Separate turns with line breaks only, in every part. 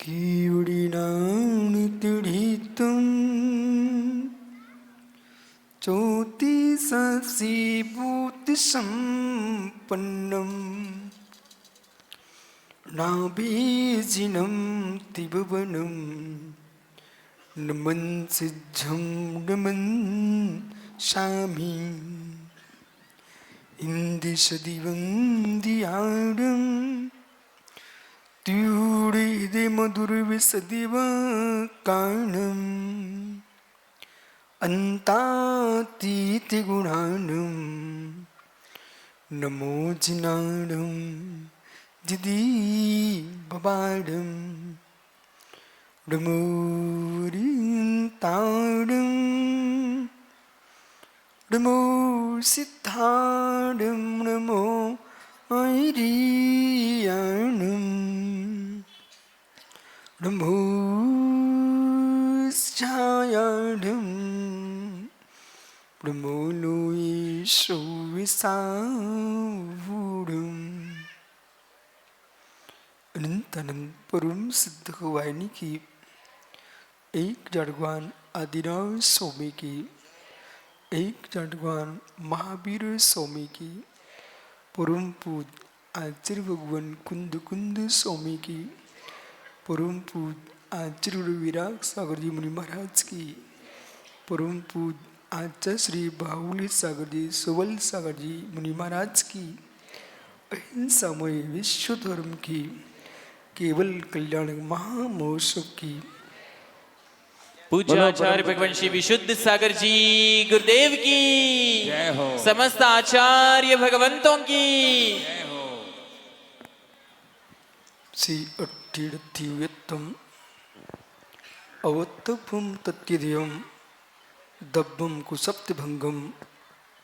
कीडिनानितिडितं ज्योतिषसीभूतिसम्पन्नं नाभिजिनं त्रिभुवनं नमन् सिद्धं नमन् शामि इन्दिशदिवं दियाडं त्यूडिदे मधुरविसदिव कारणम् अन्तातीतिगुणानं नमो जिनाडं दिदि बबाडं डमोरिन्ताडं नमो सिद्धाडं नमो ऐरियाणं नमो छायाडं नमो लोयेशोविसावुडं अनंत अनंत परम सिद्ध गवायनी की एक जड़वान आदिनाथ स्वामी की एक जड़वान महावीर स्वामी की परम पूज आचार्य भगवान कुंद कुंद स्वामी की परम पूज आचार्य विराग सागर जी मुनि महाराज की परम पूज आचार्य श्री बाहुली सागर जी सुवल सागर जी मुनि महाराज की अहिंसामय विश्व धर्म की केवल कल्याण महामहोत्सव की
पूज्य आचार्य भगवान श्री विशुद्ध सागर जी गुरुदेव की
जय हो।
समस्त आचार्य भगवंतों की
जय हो।
श्री अट्ठियत्तम अवत्तपम तत्यदेयम दब्बम कुसप्तभंगम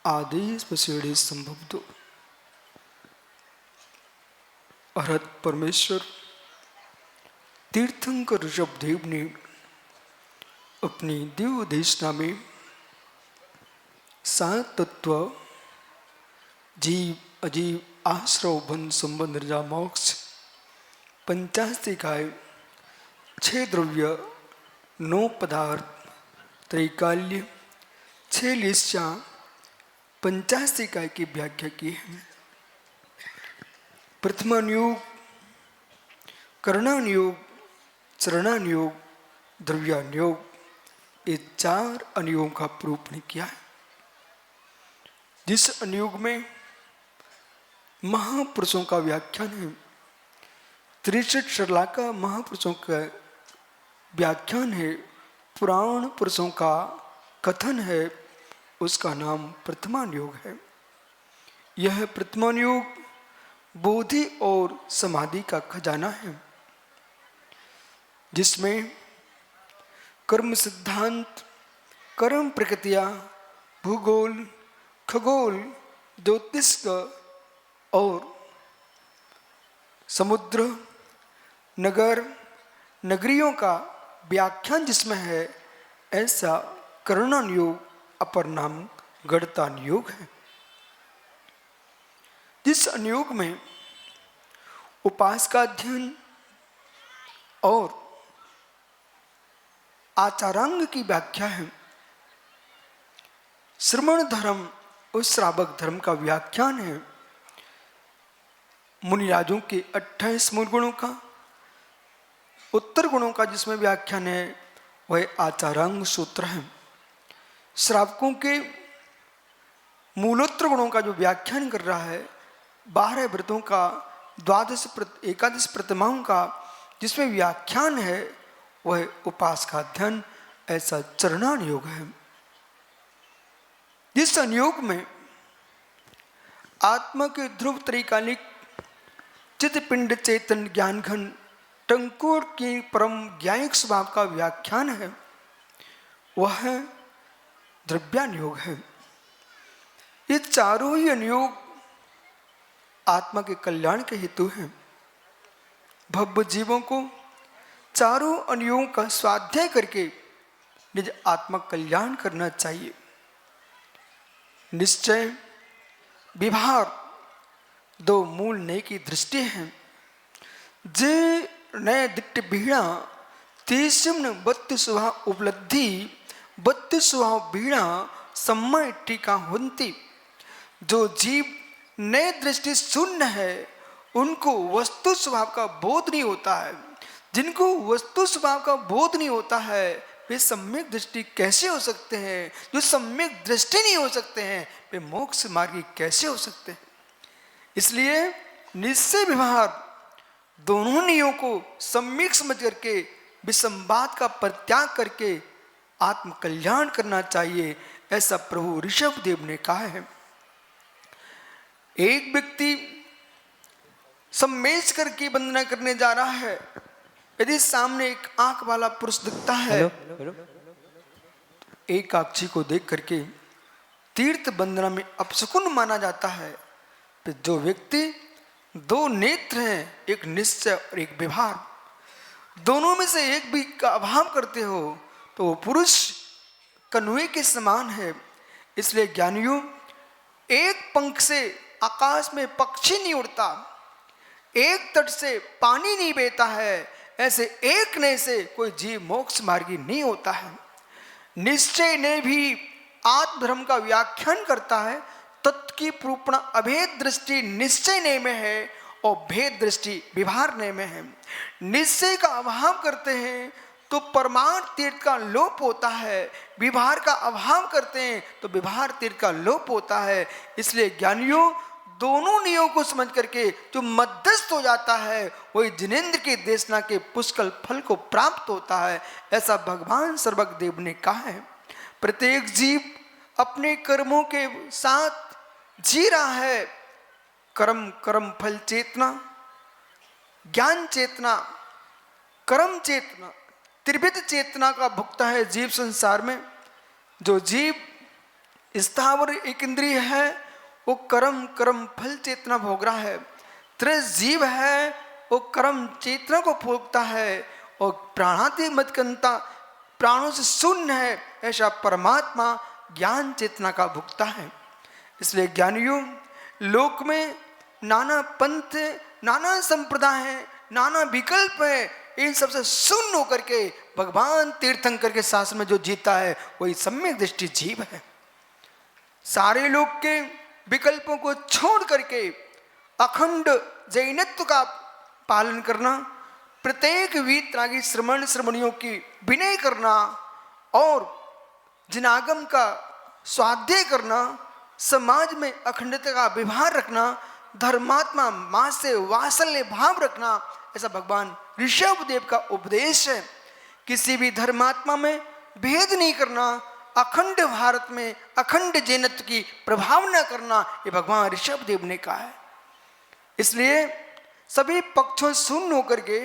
आदेश पसेड़े संभवतो। अरहत परमेश्वर तीर्थंकर ऋषभदेव ने अपनी दिव्य देशना में सात तत्व जीव अजीव आश्रव बन संबंध रजा मोक्ष 85 काय 6 द्रव्य 9 पदार्थ त्रैकाल्य 6 लिस्या 85 काय की व्याख्या की है। प्रथमानुयोग कर्णानुयोग चरणानुयोग द्रव्यानुयोग ये 4 अनुयोग का प्रूफ ने किया है। जिस अनुयोग में महापुरुषों का व्याख्यान है 63 श्रलाका महापुरुषों का व्याख्यान है पुराण पुरुषों का कथन है उसका नाम प्रथमानुयोग है। यह प्रथमानुयोग बोधि और समाधि का खजाना है जिसमें कर्म सिद्धांत कर्म प्रकृतियां भूगोल खगोल ज्योतिष और समुद्र नगर नगरियों का व्याख्यान जिसमें है ऐसा कर्णानुयोग अपर नाम गणतानुयोग है। जिस अनुयोग में उपास का अध्ययन और आचारांग की व्याख्या है। श्रमण धर्म और श्रावक धर्म का व्याख्यान है। मुनिराजों के 28 मूल गुणों का उत्तर गुणों का जिसमें व्याख्यान है वह आचारांग सूत्र है। श्रावकों के मूलोत्तर गुणों का जो व्याख्यान कर रहा है 12 व्रतों का 11 प्रतिमाओं का जिसमें व्याख्यान है वह उपास का अध्ययन ऐसा चरणानुयोग है। जिस अनुयोग में आत्मा के ध्रुव त्रैकालिक चित्त पिंड चेतन ज्ञान घन टंकुर की परम ज्ञानिक स्वभाव का व्याख्यान है वह द्रव्यानुयोग है। ये चारों ही अनुयोग आत्मा के कल्याण के हेतु हैं। भव्य जीवों को चारों अनुयोगों का स्वाध्याय करके निज आत्मा कल्याण करना चाहिए। निश्चय विभाग दो मूल नय की दृष्टि है। जे नय दिट्ट बीड़ा तेजम्न बत्त स्वभाव उपलब्धि बत्त स्वभाव बीड़ा समय टीका होती। जो जीव नए दृष्टि शून्य है उनको वस्तु स्वभाव का बोध नहीं होता है। जिनको वस्तु स्वभाव का बोध नहीं होता है वे सम्यक दृष्टि कैसे हो सकते हैं? जो सम्यक दृष्टि नहीं हो सकते हैं वे मोक्ष मार्गी कैसे हो सकते हैं? इसलिए निश्चय व्यवहार दोनों नियमों को सम्यक समझ करके विसंवाद का परित्याग करके आत्म कल्याण करना चाहिए, ऐसा प्रभु ऋषभ देव ने कहा है। एक व्यक्ति सम्मेश करके वंदना करने जा रहा है, यदि सामने एक आंख वाला पुरुष दिखता है, एक आंखी को देख करके तीर्थ वंदना में अपशकुन माना जाता है। तो जो व्यक्ति दो नेत्र हैं, एक निश्चय और एक व्यवहार, दोनों में से एक भी का अभाव करते हो तो वो पुरुष कनुए के समान है। इसलिए ज्ञानियों, एक पंख से आकाश में पक्षी नहीं उड़ता, एक तट से पानी नहीं बहता है, ऐसे एक ने से कोई जीव मोक्ष मार्गी नहीं होता है। निश्चय ने भी आत्मधर्म का व्याख्यान करता है। तत्व की पूर्णा अभेद दृष्टि निश्चय ने में है और भेद दृष्टि व्यवहार ने में है। निश्चय का अभाव करते हैं तो परमार्थ तीर्थ का लोप होता है, व्यवहार का अभाव करते हैं तो व्यवहार तीर्थ का लोप होता है। इसलिए ज्ञानियों, दोनों नियमों को समझ करके जो मध्यस्थ हो जाता है वही जिनेंद्र की देशना के पुष्कल फल को प्राप्त होता है, ऐसा भगवान सर्वज्ञ देव ने कहा है। प्रत्येक जीव अपने कर्मों के साथ जी रहा है। कर्म कर्म फल चेतना, ज्ञान चेतना, कर्म चेतना, त्रिविध चेतना का भुगता है जीव संसार में। जो जीव स्थावर एक इंद्रिय है वो कर्म कर्म फल चेतना भोग रहा है। त्रिजीव है वो कर्म चेतना को भोगता है और प्राणाति मतकंता प्राणों से शून्य है, ऐसा परमात्मा ज्ञान चेतना का भुगता है। इसलिए ज्ञानियों, लोक में नाना पंथ, नाना संप्रदाय है, नाना विकल्प है, इन सबसे शून्य होकर के भगवान तीर्थंकर के शासन में जो जीता है वही सम्यक दृष्टि जीव है। सारे लोग के विकल्पों को छोड़ करके अखंड जैनत्व का पालन करना, प्रत्येक वीतरागी श्रमण श्रमणियों की विनय करना और जिनागम का स्वाध्याय करना, समाज में अखंडता का व्यवहार रखना, धर्मात्मा मां से वात्सल्य भाव रखना, ऐसा भगवान ऋषभ देव का उपदेश है। किसी भी धर्मात्मा में भेद नहीं करना, अखंड भारत में अखंड जैनत्व की प्रभाव न करना, ये भगवान ऋषभ देव ने कहा है। इसलिए सभी पक्षों शून्य होकर के,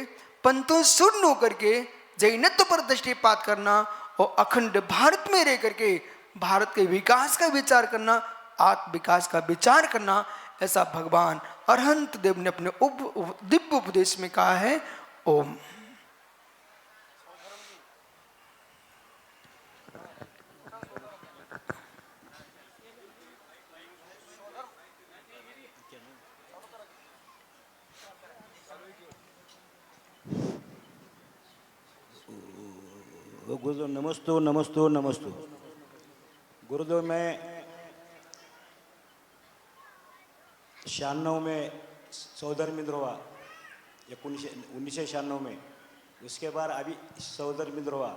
पंथों शून्य होकर के जैनत्व पर दृष्टिपात करना और अखंड भारत में रह करके भारत के विकास का विचार करना, आत्म विकास का विचार करना, ऐसा भगवान अरहंत देव ने अपने दिव्य उपदेश में कहा है। ओम।
गुरुदेव नमस्तु नमस्तु नमस्तु। गुरुदेव, मैं 96 में सौदर मिद्रोवा 1996 में, उसके बाद अभी सौदर मिद्रोवा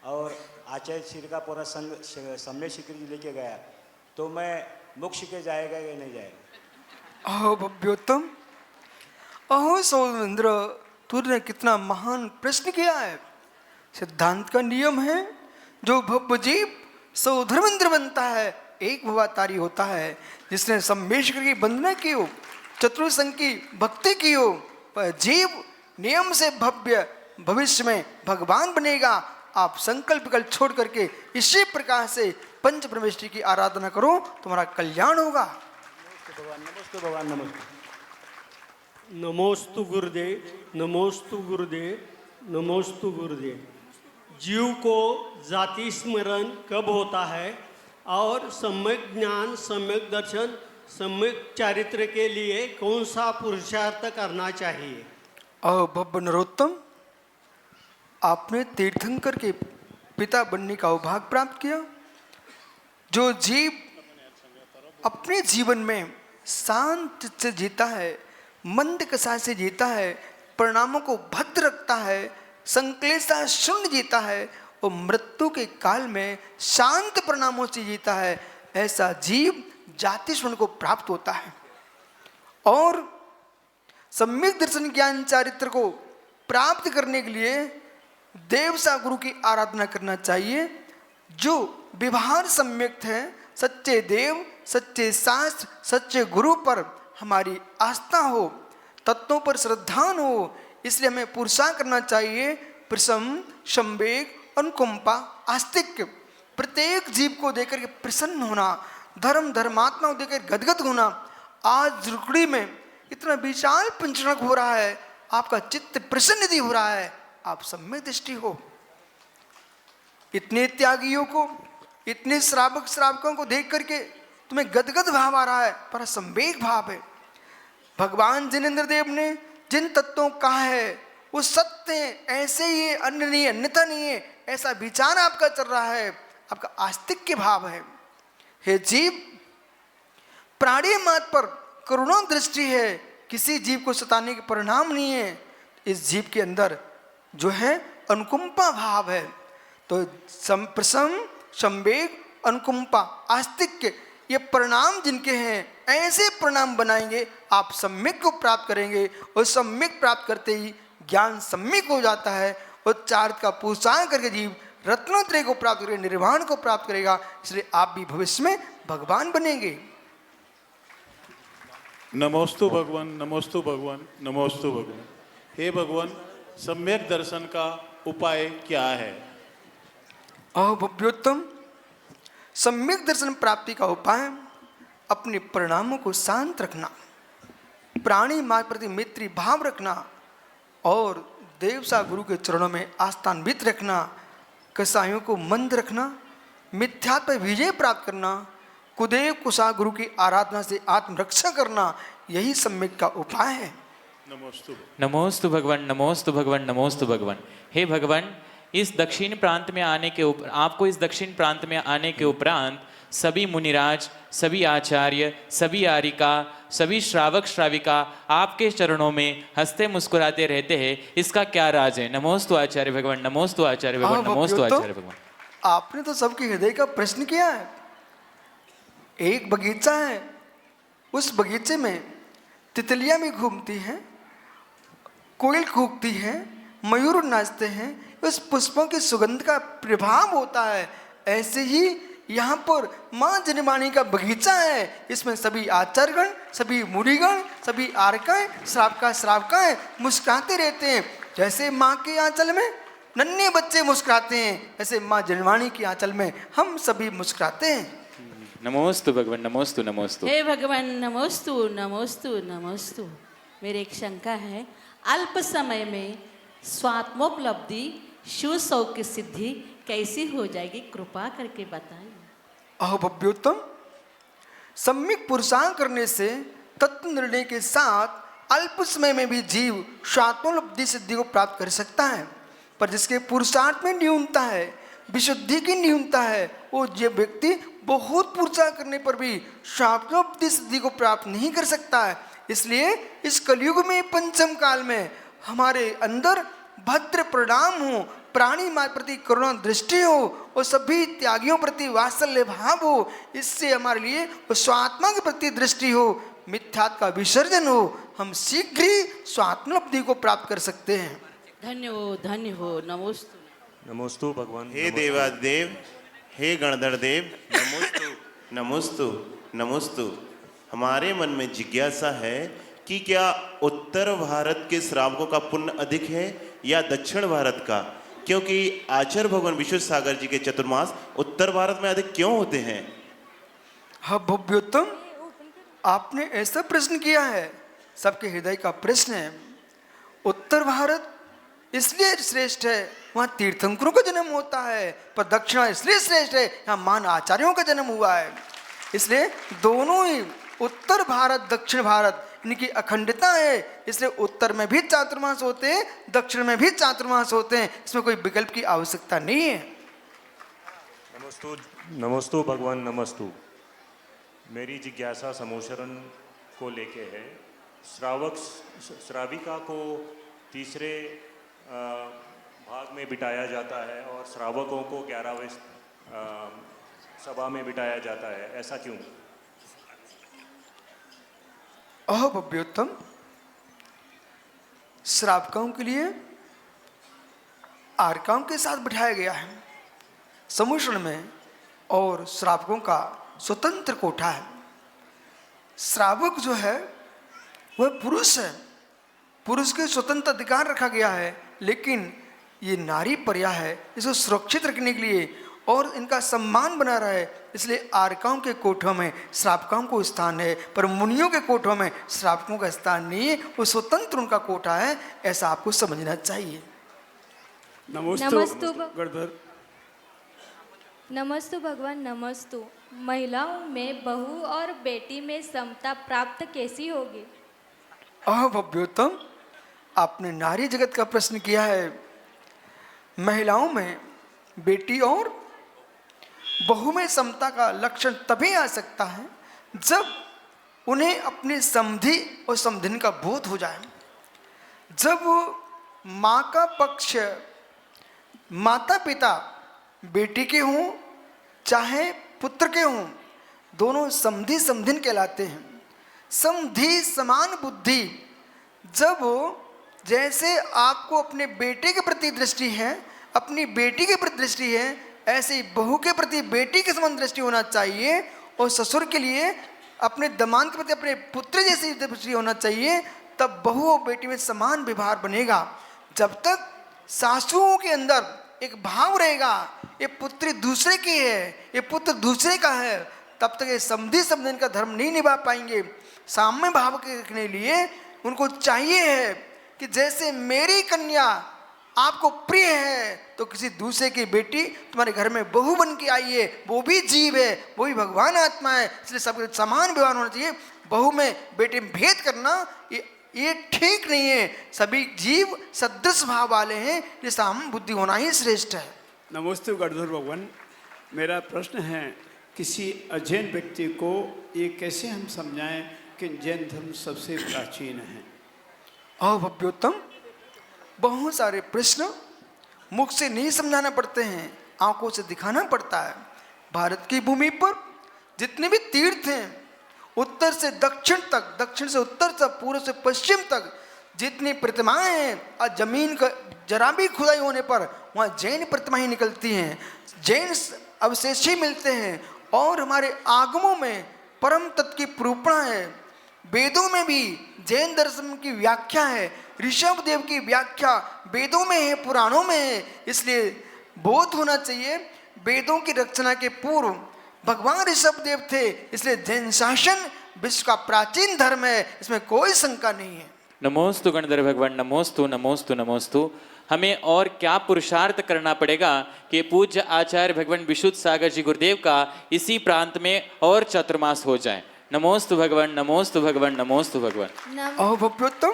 और आचार्य श्री का पूरा संघ सम्यक स्वीकृति लेके गया, तो मैं मोक्ष के जाएगा या नहीं जाएगा?
अहो भव्योत्तम, अहो सौरेंद्र, तूने कितना महान प्रश्न किया है। सिद्धांत का नियम है, जो भव्य जीव सौधर्मेंद्र बनता है एक भवातारी होता है। जिसने सम्मेश्वर की वंदना की हो, चतुर्संग की भक्ति की हो, वह जीव नियम से भव्य भविष्य में भगवान बनेगा। आप संकल्प विकल्प छोड़ करके इसी प्रकार से पंच परमेश्वरी की आराधना करो, तुम्हारा कल्याण होगा।
नमस्ते भगवान, नमस्ते।
नमोस्तु गुरुदेव, नमोस्तु गुरुदेव, नमोस्तु गुरुदेव। जीव को जाति स्मरण कब होता है और सम्यक ज्ञान, सम्यक दर्शन, सम्यक चारित्र के लिए कौन सा पुरुषार्थ करना चाहिए?
भव्य नरोत्तम, आपने तीर्थंकर के पिता बनने का सौभाग्य प्राप्त किया। जो जीव अपने जीवन में शांत से जीता है, मंद कसा से जीता है, परिणामों को भद्र रखता है, संक्लेशता शून्य जीता है और मृत्यु के काल में शांत परिणामों से जीता है, ऐसा जीव जाति स्वर्ण को प्राप्त होता है। और सम्यक दर्शन ज्ञान चारित्र को प्राप्त करने के लिए देवसा गुरु की आराधना करना चाहिए, जो व्यवहार सम्यक है। सच्चे देव, सच्चे शास्त्र, सच्चे गुरु पर हमारी आस्था हो, तत्वों पर श्रद्धान हो, इसलिए हमें पुरुषार्थ करना चाहिए। प्रसम, संवेग, अनुकंपा, आस्तिक्य, प्रत्येक जीव को देकर के प्रसन्न होना, धर्म धर्मात्मा को देकर गदगद होना। आज रुकड़ी में इतना विशाल पंचरक हो रहा है, आपका चित्त प्रसन्न हो रहा है, आप सम्यक दृष्टि हो। इतने त्यागियों को, इतने श्रावकों को देख करके तुम्हें गदगद भाव आ रहा है, पर संवेग भाव है। भगवान जिनेंद्र देव ने जिन तत्वों का है वो सत्य है, ऐसे ही है, अन्य नहीं है, अन्यथा नहीं है, ऐसा विचार आपका चल रहा है, आपका आस्तिक भाव है। हे जीव, प्राणी मात्र पर करुणा दृष्टि है, किसी जीव को सताने के परिणाम नहीं है। इस जीव के अंदर जो है अनुकंपा भाव है। तो प्रसम, संवेग, अनुकंपा, आस्तिक्य, ये परिणाम जिनके हैं, ऐसे परिणाम बनाएंगे, आप सम्यक को प्राप्त करेंगे। और सम्यक प्राप्त करते ही ज्ञान सम्यक हो जाता है और चार्थ का पुरुषार्थ करके जीव रत्नोत्रय को प्राप्त करेगा, निर्वाण को प्राप्त करेगा। इसलिए आप भी भविष्य में भगवान बनेंगे।
नमोस्तु भगवान, नमोस्तु भगवान, नमोस्तु भगवान। हे भगवान, सम्यक दर्शन का उपाय क्या है?
भव्योत्तम, सम्यक दर्शन प्राप्ति का उपाय अपने परिणामों को शांत रखना, प्राणी मार्ग प्रति मैत्री भाव रखना और देवसा गुरु के चरणों में आस्थान्वित रखना, कसाइयों को मंद रखना, मिथ्यात्व पर विजय प्राप्त करना, कुदेव कुशा गुरु की आराधना से आत्मरक्षा करना, यही सम्यक का उपाय है।
नमोस्तु भगवान, नमोस्तु भगवान, नमोस्तु भगवान। हे भगवान, इस दक्षिण प्रांत में आने के आपको इस दक्षिण प्रांत में आने के उपरांत सभी मुनिराज, सभी आचार्य, सभी आरिका, सभी श्रावक श्राविका आपके चरणों में हंसते मुस्कुराते रहते हैं। इसका क्या राज है? नमोस्तु आचार्य भगवान, नमोस्तु आचार्य भगवान, नमोस्तु आचार्य भगवान।
आपने तो सबके हृदय का प्रश्न किया है। एक बगीचा है, उस बगीचे में तितलियां भी घूमती हैं, कोयल कूकती है, मयूर नाचते हैं, उस पुष्पों की सुगंध का प्रभाव होता है। ऐसे ही यहाँ पर माँ जनवाणी का बगीचा है, इसमें सभी आचार्यगण, सभी मुनिगण, सभी आरकाएं, श्रावकाएं मुस्कुराते रहते हैं। जैसे माँ के आंचल में नन्हे बच्चे मुस्कुराते हैं, ऐसे माँ जनवाणी की आंचल में हम सभी मुस्कुराते हैं।
नमोस्तु भगवान, नमोस्तु, नमोस्तु।
हे भगवान, नमोस्तु, नमोस्तु, नमोस्तु। मेरी एक शंका है, अल्प समय में स्वात्मोपलब्धि, शिव सौख्य सिद्धि कैसी हो जाएगी? कृपा करके बताइए।
भव्योत्तम, सम्यक पुरुषार्थ करने से तत्व निर्णय के साथ अल्प समय में भी जीव स्वात्मोपलब्धि सिद्धि को प्राप्त कर सकता है। पर जिसके पुरुषार्थ में न्यूनता है, विशुद्धि की न्यूनता है, वो ये व्यक्ति बहुत पुरुषार्थ करने पर भी स्वात्मोपलब्धि सिद्धि को प्राप्त नहीं कर सकता है। इसलिए इस कलयुग में, पंचम काल में हमारे अंदर भद्र परिणाम हो, प्राणी मार्ग प्रति करुणा दृष्टि हो और सभी त्यागियों प्रति वात्सल्य भाव हो। इससे हमारे लिए स्वात्मा के प्रति दृष्टि हो, मिथ्यात्व का विसर्जन हो, हम शीघ्र ही स्वात्मोपलब्धि को प्राप्त कर सकते हैं।
धन्य हो, नमोस्तु।
नमोस्तु भगवान।
हे देवादेव, हे गणधर देव, नमोस्तु, नमोस्तु, नमोस्तु। हमारे मन में जिज्ञासा है कि क्या उत्तर भारत के श्रावकों का पुण्य अधिक है या दक्षिण भारत का? क्योंकि आचार्य भगवान विशुद्ध सागर जी के चतुर्मास उत्तर भारत में अधिक क्यों होते हैं?
हाँ भव्योत्तम, आपने ऐसा प्रश्न किया है, सबके हृदय का प्रश्न है। उत्तर भारत इसलिए श्रेष्ठ है, वहाँ तीर्थंकरों का जन्म होता है, पर दक्षिणा इसलिए श्रेष्ठ है, यहाँ महान आचार्यों का जन्म हुआ है। इसलिए दोनों ही उत्तर भारत, दक्षिण भारत, इनकी अखंडता है, इसलिए उत्तर में भी चातुर्मास होते हैं, दक्षिण में भी चातुर्मास होते हैं, इसमें कोई विकल्प की आवश्यकता नहीं है।
नमस्तु नमस्तु भगवान नमस्तु। मेरी जिज्ञासा समोशरण को लेके है। श्राविका को तीसरे भाग में बिठाया जाता है और श्रावकों को 11वें सभा में बिठाया जाता है, ऐसा क्यों?
भव्योत्तम, श्रावकों के लिए आर्काओं के साथ बिठाया गया है सम्मिश्रण में, और श्रावकों का स्वतंत्र कोठा है। श्रावक जो है वह पुरुष है, पुरुष के स्वतंत्र अधिकार रखा गया है, लेकिन ये नारी पर्याय है, इसको सुरक्षित रखने के लिए और इनका सम्मान बना रहा है, इसलिए आर्काओं के कोठों में श्रावकों को स्थान है, पर मुनियों के कोठों में श्रावकों का स्थान नहीं है, वो स्वतंत्र उनका कोठा है, ऐसा आपको समझना चाहिए।
नमस्तु नमस्तु भगवान नमस्तु। महिलाओं में बहू और बेटी में समता प्राप्त कैसी होगी?
भव्योत्तम, आपने नारी जगत का प्रश्न किया है। महिलाओं में बेटी और बहू में समता का लक्षण तभी आ सकता है जब उन्हें अपनी समधि और समधिन का बोध हो जाए। जब माँ का पक्ष, माता पिता बेटी के हों चाहे पुत्र के हों, दोनों समधि समधिन कहलाते हैं। समधि समान बुद्धि, जब जैसे आपको अपने बेटे के प्रति दृष्टि है, अपनी बेटी के प्रति दृष्टि है, ऐसे ही बहू के प्रति बेटी के समान दृष्टि होना चाहिए, और ससुर के लिए अपने दामाद के प्रति अपने पुत्र जैसी दृष्टि होना चाहिए, तब बहू और बेटी में समान व्यवहार बनेगा। जब तक सासुओं के अंदर एक भाव रहेगा, ये पुत्री दूसरे की है, ये पुत्र दूसरे का है, तब तक ये समधि समधिन का धर्म नहीं निभा पाएंगे। साम्य भाव के रखने लिए उनको चाहिए है कि जैसे मेरी कन्या आपको प्रिय है, तो किसी दूसरे की बेटी तुम्हारे घर में बहू बन के आई है, वो भी जीव है, वो भी भगवान आत्मा है, इसलिए सबके समान व्यवहार होना चाहिए। बहू में बेटे में भेद करना ये ठीक नहीं है। सभी जीव सदृश भाव वाले हैं, ये साम बुद्धि होना ही श्रेष्ठ है।
नमस्ते गणधर भगवान, मेरा प्रश्न है, किसी अजैन व्यक्ति को ये कैसे हम समझाएं कि जैन धर्म सबसे प्राचीन है?
भव्योत्तम, बहुत सारे प्रश्न मुख से नहीं समझाना पड़ते हैं, आंखों से दिखाना पड़ता है। भारत की भूमि पर जितने भी तीर्थ हैं, उत्तर से दक्षिण तक, दक्षिण से उत्तर तक, पूर्व से पश्चिम तक जितनी प्रतिमाएं हैं, आज जमीन का जरा भी खुदाई होने पर वहाँ जैन प्रतिमाएं निकलती हैं, जैन अवशेष ही मिलते हैं। और हमारे आगमों में परम तत्व की प्रूपणा है, वेदों में भी जैन दर्शन की व्याख्या है, ऋषभ देव की व्याख्या वेदों में है, पुराणों में है। इसलिए बोध होना चाहिए, वेदों की रचना के पूर्व भगवान ऋषभ देव थे, इसलिए जैन शासन विश्व का प्राचीन धर्म है, इसमें कोई शंका नहीं है।
नमोस्तु गणधर भगवान, नमोस्तु नमोस्तु नमोस्तु। हमें और क्या पुरुषार्थ करना पड़ेगा कि पूज्य आचार्य भगवान विशुद्ध सागर जी गुरुदेव का इसी प्रांत में और चतुर्मास हो जाए। नमोस्तु भगवान, नमोस्तु भगवान, नमोस्तु भगवान।
भव्योत्तम,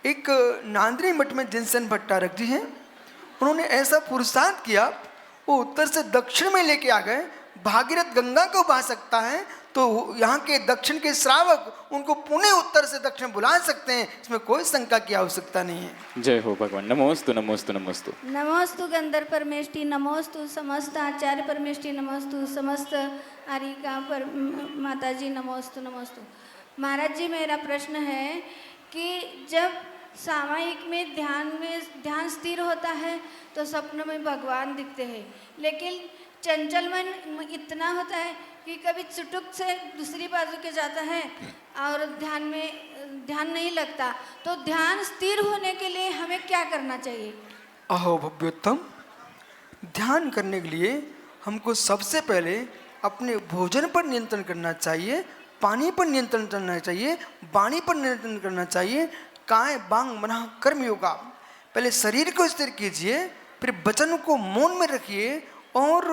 एक नांद्री मठ में जिनसन भट्टारक जी हैं, उन्होंने ऐसा पुरुषार्थ किया, वो उत्तर से दक्षिण में लेके आ गए। भागीरथ गंगा को बहा सकता है, तो यहाँ के दक्षिण के श्रावक उनको पुणे उत्तर से दक्षिण बुला सकते हैं, इसमें कोई शंका की आवश्यकता नहीं है।
जय हो भगवान। नमोस्तु नमोस्तु नमोस्तु।
नमोस्तु गंधर्व परमेष्टि, नमोस्तु समस्त आचार्य परमेष्टि, नमोस्तु समस्त आरिका पर माता जी, नमोस्तु नमोस्तु। महाराज जी, मेरा प्रश्न है कि जब सामायिक में ध्यान स्थिर होता है तो स्वप्न में भगवान दिखते हैं, लेकिन चंचल मन इतना होता है कि कभी चुटुक से दूसरी बाजू के जाता है और ध्यान नहीं लगता, तो ध्यान स्थिर होने के लिए हमें क्या करना चाहिए?
भव्योत्तम, ध्यान करने के लिए हमको सबसे पहले अपने भोजन पर नियंत्रण करना चाहिए, पानी पर नियंत्रण करना चाहिए, वाणी पर नियंत्रण करना चाहिए। काय बांग मनः कर्म योगा, पहले शरीर को स्थिर कीजिए, फिर वचन को मौन में रखिए और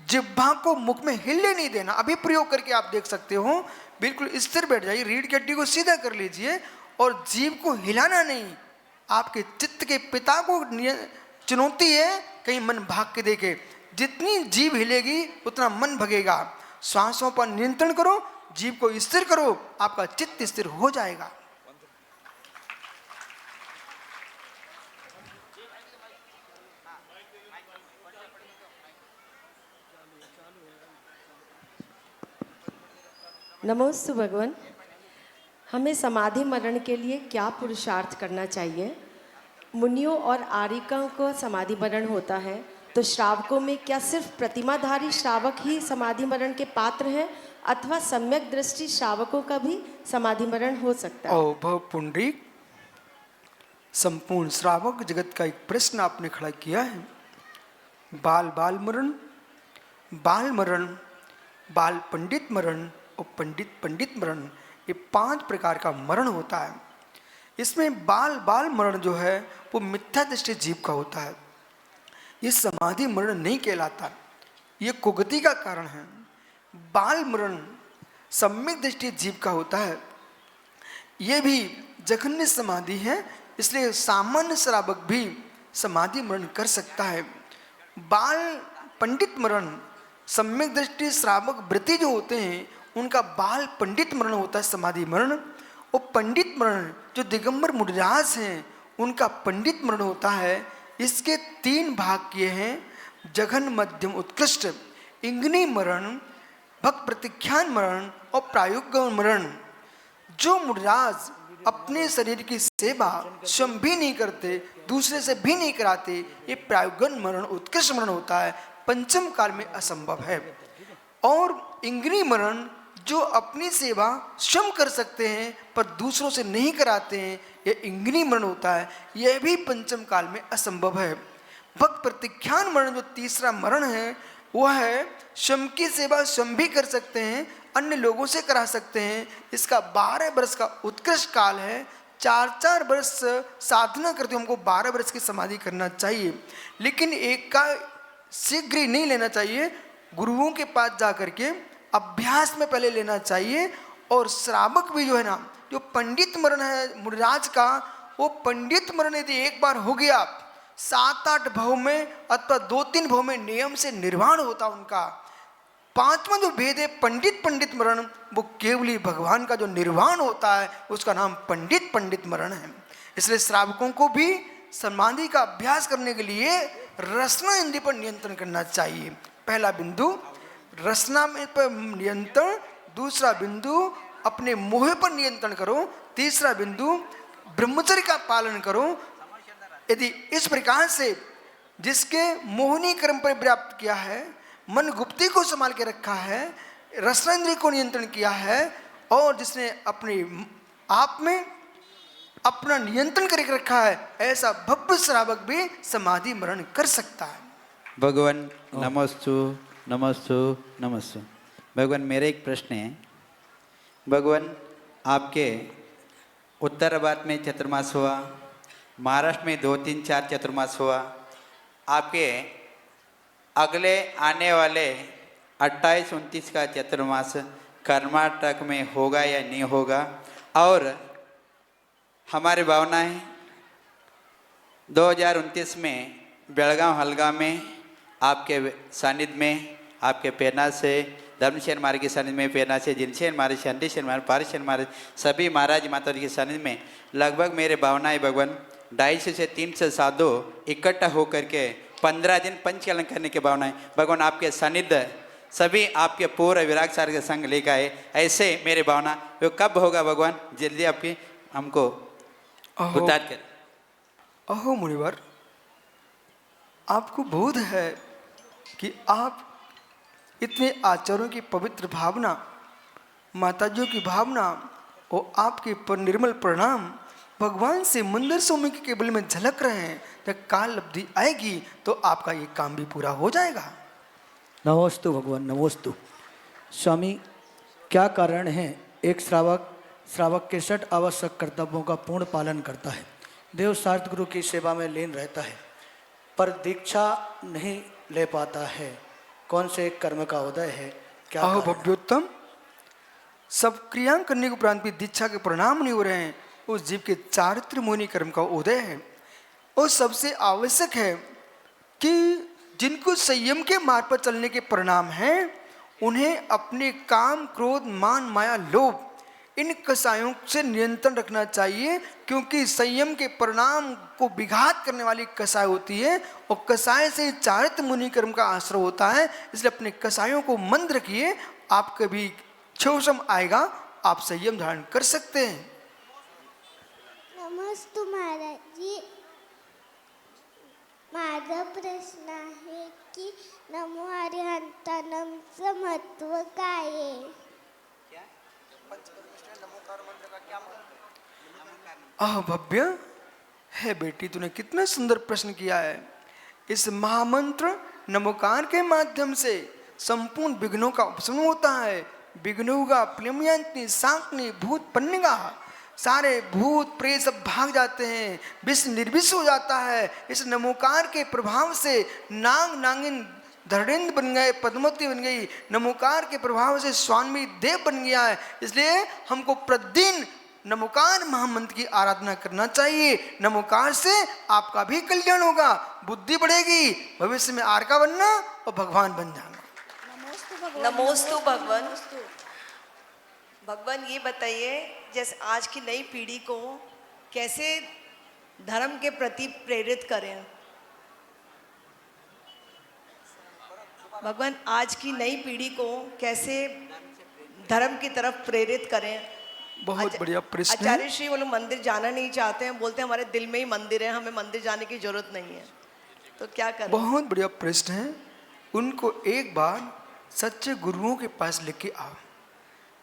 जिह्वा को मुख में हिलने नहीं देना। अभी प्रयोग करके आप देख सकते हो, बिल्कुल स्थिर बैठ जाइए, रीढ़ की हड्डी को सीधा कर लीजिए और जीभ को हिलाना नहीं। आपके चित्त के पिता को चुनौती है, कहीं मन भाग के देखे। जितनी जीभ हिलेगी उतना मन भगेगा। श्वासों पर नियंत्रण करो, जीभ को स्थिर करो, आपका चित्त स्थिर हो जाएगा।
नमोस्तु भगवान। हमें समाधि मरण के लिए क्या पुरुषार्थ करना चाहिए? मुनियों और आर्यिकों को समाधि मरण होता है, तो श्रावकों में क्या सिर्फ प्रतिमाधारी श्रावक ही समाधि मरण के पात्र हैं अथवा सम्यक दृष्टि श्रावकों का भी समाधि मरण हो सकता है?
ओ भव पुंडरीक, संपूर्ण श्रावक जगत का एक प्रश्न आपने खड़ा किया है। बाल मरण, बाल मरण, बाल पंडित मरण और पंडित पंडित मरण, ये 5 प्रकार का मरण होता है। इसमें बाल मरण जो है वो मिथ्या दृष्टि जीव का होता है। ये समाधि मरण नहीं कहलाता, ये कुगति का कारण है। बाल मरण सम्यक दृष्टि जीव का होता है। ये भी जघन्य समाधि है, इसलिए सामान्य श्रावक भी समाधि मरण कर सकता है। बाल पंडित मरण, सम्यक दृष्टि श्रावक वृत्ति जो होते हैं उनका बाल पंडित मरण होता है, समाधि मरण। और पंडित मरण जो दिगंबर मुनिराज हैं उनका पंडित मरण होता है। इसके 3 भाग किए हैं, जघन, मध्यम, उत्कृष्ट। इंगनी मरण, भक्त प्रतीख्यान मरण और प्रायोगन मरण। जो मुनिराज अपने शरीर की सेवा स्वयं भी नहीं करते, दूसरे से भी नहीं कराते, ये प्रायोगन मरण, उत्कृष्ट मरण होता है, पंचम काल में असंभव है। और इंगनी मरण जो अपनी सेवा स्वयं कर सकते हैं पर दूसरों से नहीं कराते हैं, यह इंगनी मरण होता है, यह भी पंचम काल में असंभव है। भक्त प्रतीख्यान मरण जो तीसरा मरण है वह है स्वयं की सेवा स्वयं भी कर सकते हैं, अन्य लोगों से करा सकते हैं। इसका 12 वर्ष का उत्कृष्ट काल है। 4 वर्ष साधना करते हमको 12 वर्ष की समाधि करना चाहिए, लेकिन एक का शीघ्र ही नहीं लेना चाहिए। गुरुओं के पास जा करके अभ्यास में पहले लेना चाहिए। और श्रावक भी जो है ना, जो पंडित मरण है मुनिराज का, वो पंडित मरण यदि एक बार हो गया 7-8 भव में अथवा 2-3 भव में नियम से निर्वाण होता उनका। 5वां जो भेद है पंडित मरण, वो केवल ही भगवान का जो निर्वाण होता है उसका नाम पंडित मरण है। इसलिए श्रावकों को भी समाधि का अभ्यास करने के लिए रसना इंद्रिय पर नियंत्रण करना चाहिए। पहला बिंदु रसना में पर नियंत्रण, दूसरा बिंदु अपने मोह पर नियंत्रण करो, तीसरा बिंदु ब्रह्मचर्य का पालन करो। यदि इस प्रकार से जिसके मोहनी कर्म पर व्याप्त किया है, मन गुप्ती को संभाल के रखा है, रसना इंद्रिय को नियंत्रण किया है, और जिसने अपने आप में अपना नियंत्रण करके रखा है, ऐसा भव्य श्रावक भी समाधि मरण कर सकता है।
भगवान नमस्तु नमस्तु नमस्तु। भगवान मेरा एक प्रश्न है। भगवान आपके उत्तर भारत में चतुर्मास हुआ, महाराष्ट्र में 2-3-4 चतुर्मास हुआ, आपके अगले आने वाले 28-29 का चतुर्मास कर्नाटक में होगा या नहीं होगा? और हमारी भावना है 2029 में बेलगांव हलगांव में आपके सानिध्य में, आपके प्रेरणा से, धर्मशेर महाराज के सानिध्य में प्रेरणा से, जिनशेर महाराज, शंडेश्वर महाराज, पारेश्वर महाराज, सभी महाराज माता जी के सानिध्य में लगभग मेरे भावनाएं भगवान 250 से 300 साधु इकट्ठा होकर के 15 दिन पंचकलन करने की भावनाएं भगवान आपके सानिध्य सभी आपके पूरे विराग सार के संग लेकर आए, ऐसे मेरे भावना वो कब होगा भगवान? जल्दी आपके हमको उतार कर।
अहो मुनिवर, आपको बोध है कि आप इतने आचार्यों की पवित्र भावना, माताजियों की भावना और आपके पर निर्मल प्रणाम भगवान से मंदिर स्वामी के केवल में झलक रहे हैं। जब काल लब्धि आएगी तो आपका ये काम भी पूरा हो जाएगा।
नमोस्तु भगवान, नमोस्तु। स्वामी, क्या कारण है एक श्रावक के 6 आवश्यक कर्तव्यों का पूर्ण पालन करता है, देव शास्त्र गुरु की सेवा में लीन रहता है, पर दीक्षा नहीं ले पाता है? कौन से कर्म का उदय है? क्या
अहो भव्योत्तम, सब क्रियाएं करने के उपरांत भी दीक्षा के परिणाम नहीं हो रहे हैं, उस जीव के चारित्र मुनि कर्म का उदय है। और सबसे आवश्यक है कि जिनको संयम के मार्ग पर चलने के परिणाम हैं, उन्हें अपने काम, क्रोध, मान, माया, लोभ इन कसायों से नियंत्रण रखना चाहिए, क्योंकि संयम के परिणाम को विघात करने वाली कसाय होती है और कसाय से चारित्र मुनि कर्म का आश्रय होता है। इसलिए अपने कसायों को मंद रखिए, आप कभी क्षोभम आएगा, आप संयम धारण कर सकते हैं।
नमस्ते महाराज जी, माझा प्रश्न आहे की नमो अरिहंतानमचं महत्व काय आहे?
भव्य है बेटी, तूने कितना सुंदर प्रश्न किया है। इस महामंत्र नमोकार के माध्यम से संपूर्ण विघ्नों का उपशमन होता है। विघ्नोगा प्लमयंती साकनी भूत पन्निगा, सारे भूत प्रेत सब भाग जाते हैं, विष निर्विष हो जाता है। इस नमोकार के प्रभाव से नाग नागिन धरणेन्द्र बन गए, पद्मवती बन गई, नमोकार के प्रभाव से स्वामी देव बन गया है। इसलिए हमको प्रतिदिन नमोकार महामंत्र की आराधना करना चाहिए। नमोकार से आपका भी कल्याण होगा, बुद्धि बढ़ेगी, भविष्य में आर का बनना और भगवान बन जाना।
नमोस्तु भगवान। भगवान ये बताइए, जैसे आज की नई पीढ़ी को कैसे धर्म के प्रति प्रेरित करें? भगवान आज की नई पीढ़ी को कैसे धर्म की तरफ प्रेरित करें?
बहुत बढ़िया प्रश्न है।
आचार्य श्री वो लोग मंदिर जाना नहीं चाहते हैं, बोलते हैं हमारे दिल में ही मंदिर है, हमें मंदिर जाने की जरूरत नहीं है, तो क्या करें?
बहुत बढ़िया प्रश्न है। उनको एक बार सच्चे गुरुओं के पास लेके आओ।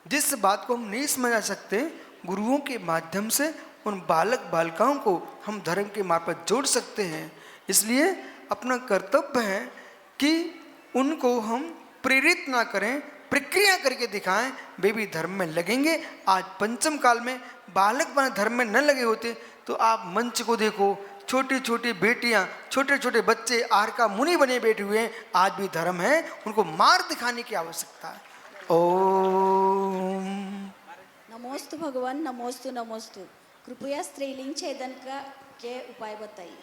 जिस बात को हम नहीं समझा सकते, गुरुओं के माध्यम से उन बालक बालिकाओं को हम धर्म के मार्ग पर जोड़ सकते हैं। इसलिए अपना कर्तव्य है कि उनको हम प्रेरित ना करें, प्रक्रिया करके दिखाएं, वे भी धर्म में लगेंगे। आज पंचम काल में बालक बने धर्म में न लगे होते तो आप मंच को देखो, छोटी छोटी बेटियां, छोटे छोटे बच्चे आर का मुनि बने बैठे हुए हैं। आज भी धर्म है, उनको मार्ग दिखाने की आवश्यकता है। ओम
नमोस्तु भगवान, नमोस्तु नमोस्तु। कृपया स्त्रीलिंग छेदन का के उपाय बताइए।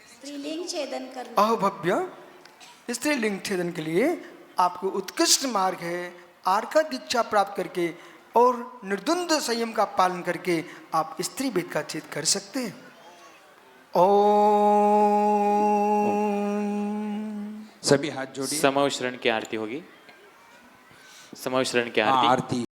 स्त्रीलिंग छेदन करना।
भव्य, स्त्रीलिंग छेदन के लिए आपको उत्कृष्ट मार्ग है। आर का दीक्षा प्राप्त करके और निर्द्वंद संयम का पालन करके आप स्त्री भेद का छेद कर सकते हैं।
सभी हाथ जोड़िए।
समूह शरण की आरती होगी। समूह शरण की आरती।